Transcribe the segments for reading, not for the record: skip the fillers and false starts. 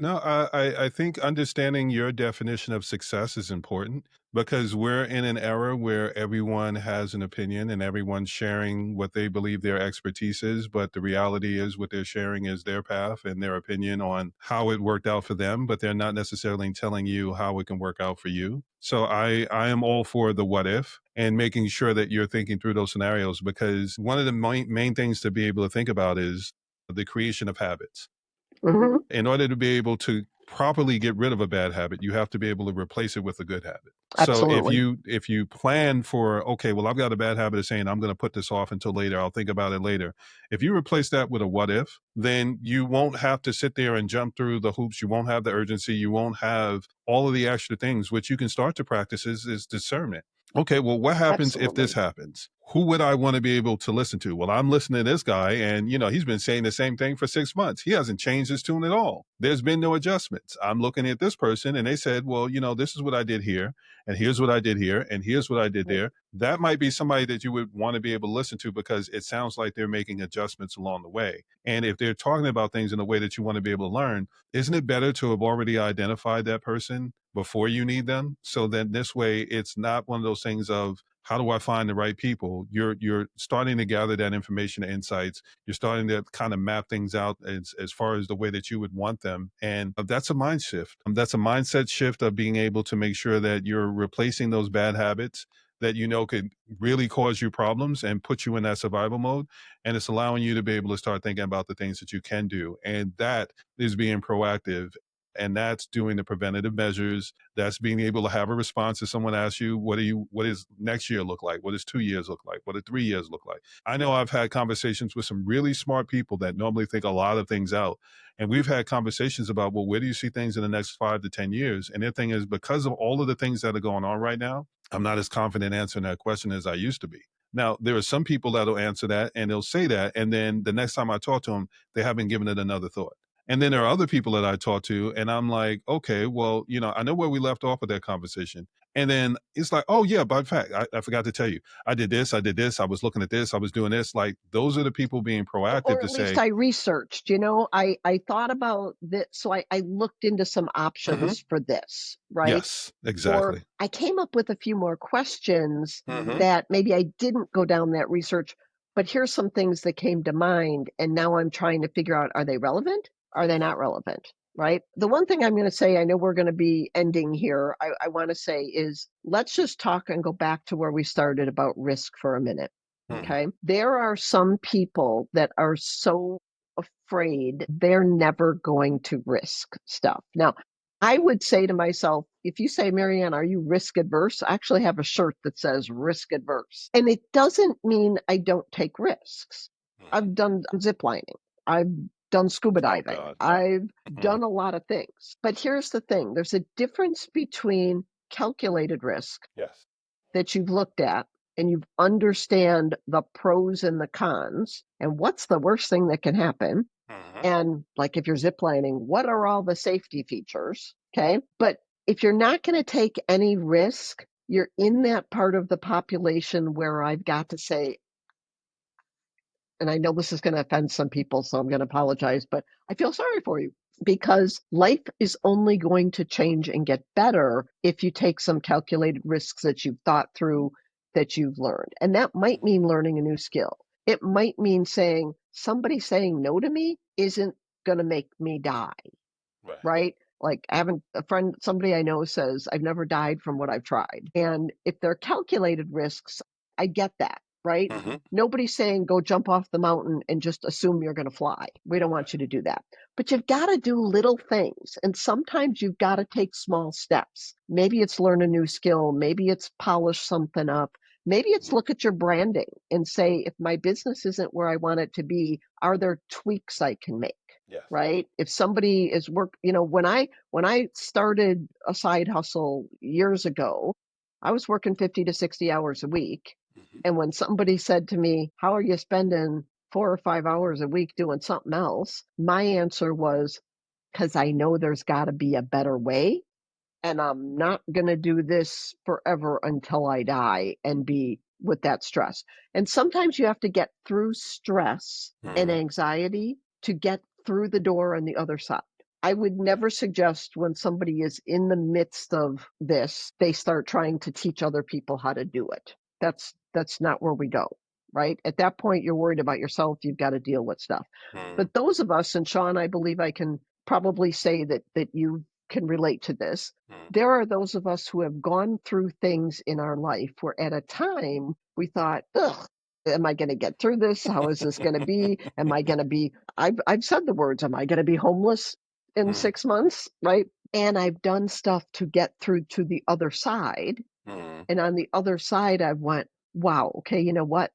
No, I think understanding your definition of success is important because we're in an era where everyone has an opinion and everyone's sharing what they believe their expertise is. But the reality is, what they're sharing is their path and their opinion on how it worked out for them, but they're not necessarily telling you how it can work out for you. So I am all for the what if and making sure that you're thinking through those scenarios because one of the main things to be able to think about is the creation of habits. Mhm. In order to be able to properly get rid of a bad habit, you have to be able to replace it with a good habit. So Absolutely. if you plan for, okay, well, I've got a bad habit of saying I'm going to put this off until later, I'll think about it later. If you replace that with a what if, then you won't have to sit there and jump through the hoops. You won't have the urgency. You won't have all of the extra things. Which you can start to practice is discernment. Okay, well, what happens if this Absolutely. happens? Who would I want to be able to listen to? Well, I'm listening to this guy, and he's been saying the same thing for 6 months. He hasn't changed his tune at all. There's been no adjustments. I'm looking at this person, and they said, well, this is what I did here, and here's what I did here, and here's what I did Right. there. That might be somebody that you would want to be able to listen to because it sounds like they're making adjustments along the way. And if they're talking about things in a way that you want to be able to learn, isn't it better to have already identified that person before you need them? So then this way, it's not one of those things of, how do I find the right people? You're starting to gather that information and insights. You're starting to kind of map things out as far as the way that you would want them. And that's a mind shift. That's a mindset shift of being able to make sure that you're replacing those bad habits that could really cause you problems and put you in that survival mode. And it's allowing you to be able to start thinking about the things that you can do. And that is being proactive. And that's doing the preventative measures. That's being able to have a response if someone asks you, what does next year look like? What does 2 years look like? What do 3 years look like? I know I've had conversations with some really smart people that normally think a lot of things out. And we've had conversations about, well, where do you see things in the next 5 to 10 years? And their thing is, because of all of the things that are going on right now, I'm not as confident answering that question as I used to be. Now, there are some people that'll answer that and they'll say that. And then the next time I talk to them, they haven't given it another thought. And then there are other people that I talk to, and I'm like, okay, well, I know where we left off with that conversation. And then it's like, oh, yeah, by fact, I forgot to tell you, I did this, I was looking at this, I was doing this. Like, those are the people being proactive Or to at least say, I researched, I thought about this, so I looked into some hmm, options for this, right? yes, Or exactly. I came up with a few more questions Hmm. that maybe I didn't go down that research, but here's some things that came to mind, and now I'm trying to figure out, are they relevant? Are they not relevant? Right? The one thing I'm going to say, I know we're going to be ending here. I want to say is let's just talk and go back to where we started about risk for a minute. Hmm. Okay. There are some people that are so afraid they're never going to risk stuff. Now, I would say to myself, if you say, Marianne, are you risk adverse? I actually have a shirt that says risk adverse. And it doesn't mean I don't take risks. I've done zip lining. I've done scuba Oh diving. God, no. I've Hmm. done a lot of things. But here's the thing. There's a difference between calculated risk Yes. that you've looked at and you understand the pros and the cons and what's the worst thing that can happen. Hmm. And like if you're ziplining, what are all the safety features? Okay. But if you're not going to take any risk, you're in that part of the population where I've got to say, and I know this is going to offend some people, so I'm going to apologize, but I feel sorry for you because life is only going to change and get better if you take some calculated risks that you've thought through, that you've learned. And that might mean learning a new skill. It might mean saying, somebody saying no to me isn't going to make me die, Right. right? Like having a friend, somebody I know says, I've never died from what I've tried. And if they're calculated risks, I get that, right? Hmm. Nobody's saying go jump off the mountain and just assume you're going to fly. We don't want Right. you to do that. But you've got to do little things. And sometimes you've got to take small steps. Maybe it's learn a new skill. Maybe it's polish something up. Maybe it's look at your branding and say, if my business isn't where I want it to be, are there tweaks I can make? Yes. Right? If somebody is when I started a side hustle years ago, I was working 50 to 60 hours a week. Hmm. And when somebody said to me, how are you spending 4 or 5 hours a week doing something else? My answer was, because I know there's got to be a better way. And I'm not going to do this forever until I die and be with that stress. And sometimes you have to get through stress and Hmm. anxiety to get through the door on the other side. I would never suggest when somebody is in the midst of this, they start trying to teach other people how to do it. That's not where we go, right? At that point, you're worried about yourself. You've got to deal with stuff. Mm, But those of us, and Sean, I believe I can probably say that you can relate to this. mm, There are those of us who have gone through things in our life where at a time we thought, ugh, am I going to get through this? How is this going to be? Am I going to be, I've said the words, am I going to be homeless in mm, 6 months? Right. And I've done stuff to get through to the other side. mm, And on the other side, I went, wow, okay, you know what?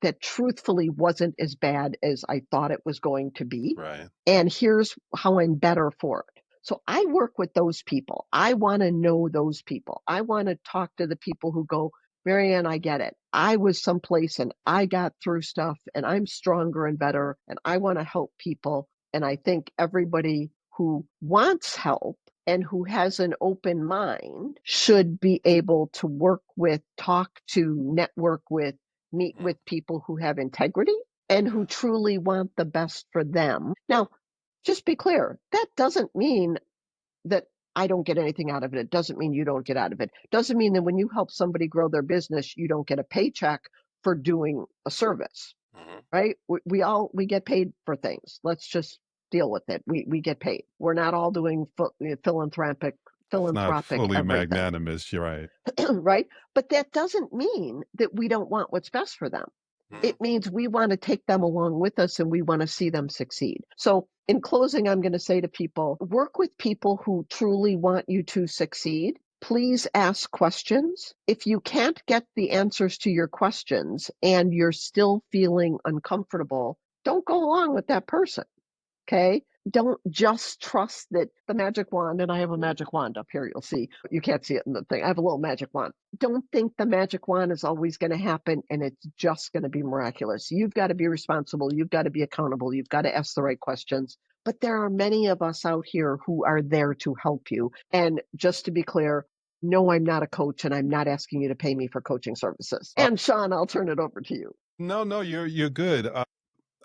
That truthfully wasn't as bad as I thought it was going to be. right. And here's how I'm better for it. So I work with those people. I want to know those people. I want to talk to the people who go, Marianne, I get it. I was someplace and I got through stuff and I'm stronger and better and I want to help people. And I think everybody who wants help and who has an open mind should be able to work with, talk to, network with, meet Mm, with people who have integrity and who yeah. truly want the best for them. Now, just be clear, that doesn't mean that I don't get anything out of it. It doesn't mean you don't get out of it. Doesn't mean that when you help somebody grow their business, you don't get a paycheck for doing a service, Mhm. right? We get paid for things. Let's just deal with it. We get paid. We're not all doing philanthropic It's not philanthropic fully everything. magnanimous, you're right. Right? But that doesn't mean that we don't want what's best for them. Mm, It means we want to take them along with us and we want to see them succeed. So, in closing, I'm going to say to people work with people who truly want you to succeed. Please ask questions. If you can't get the answers to your questions and you're still feeling uncomfortable, don't go along with that person. Okay. Don't just trust that the magic wand, and I have a magic wand up here, you'll see. You can't see it in the thing. I have a little magic wand. Don't think the magic wand is always going to happen and it's just going to be miraculous. You've got to be responsible. You've got to be accountable. You've got to ask the right questions. But there are many of us out here who are there to help you. And just to be clear, no, I'm not a coach and I'm not asking you to pay me for coaching services. Uh, And Sean, I'll turn it over to you. no, no, you're good.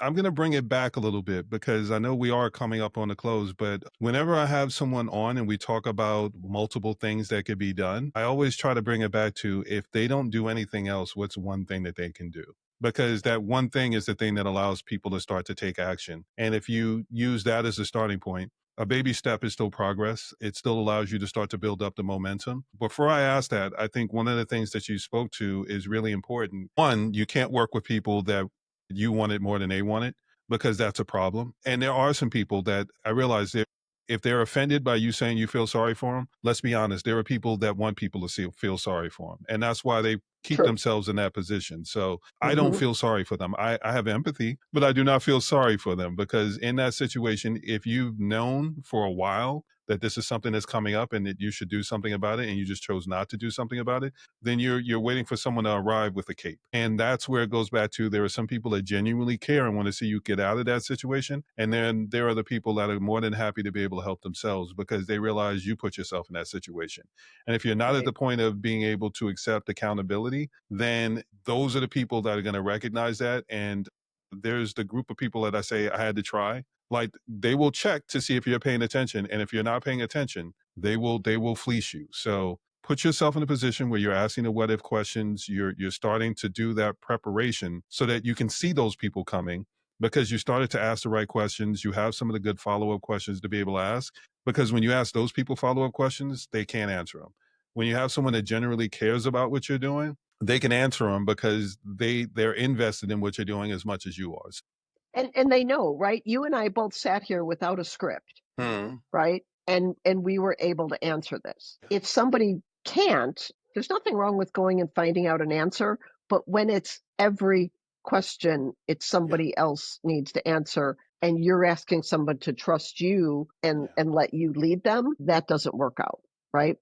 I'm going to bring it back a little bit because I know we are coming up on the close, but whenever I have someone on and we talk about multiple things that could be done, I always try to bring it back to if they don't do anything else, what's one thing that they can do? Because that one thing is the thing that allows people to start to take action. And if you use that as a starting point, a baby step is still progress. It still allows you to start to build up the momentum. Before I ask that, I think one of the things that you spoke to is really important. One, you can't work with people that you want it more than they want it because that's a problem. And there are some people that I realize that if they're offended by you saying you feel sorry for them, let's be honest, there are people that want people to feel sorry for them. And that's why they keep True. themselves in that position. So I don't Hmm. feel sorry for them. I have empathy, but I do not feel sorry for them because in that situation, if you've known for a while that this is something that's coming up and that you should do something about it and you just chose not to do something about it, then you're waiting for someone to arrive with a cape. And that's where it goes back to there are some people that genuinely care and want to see you get out of that situation. And then there are the people that are more than happy to be able to help themselves because they realize you put yourself in that situation. And if you're not at Right. the point of being able to accept accountability, then those are the people that are going to recognize that. And there's the group of people that I say I had to try. Like they will check to see if you're paying attention. And if you're not paying attention, they will fleece you. So put yourself in a position where you're asking the what if questions, you're starting to do that preparation so that you can see those people coming because you started to ask the right questions, you have some of the good follow-up questions to be able to ask because when you ask those people follow-up questions, they can't answer them. When you have someone that generally cares about what you're doing, they can answer them because they're invested in what you're doing as much as you are. And they know, right? You and I both sat here without a script, mm, right? And we were able to answer this. yeah, If somebody can't, there's nothing wrong with going and finding out an answer, but when it's every question, it's yeah, somebody else needs to answer and you're asking someone to trust you yeah. and let you lead them, that doesn't work out, right?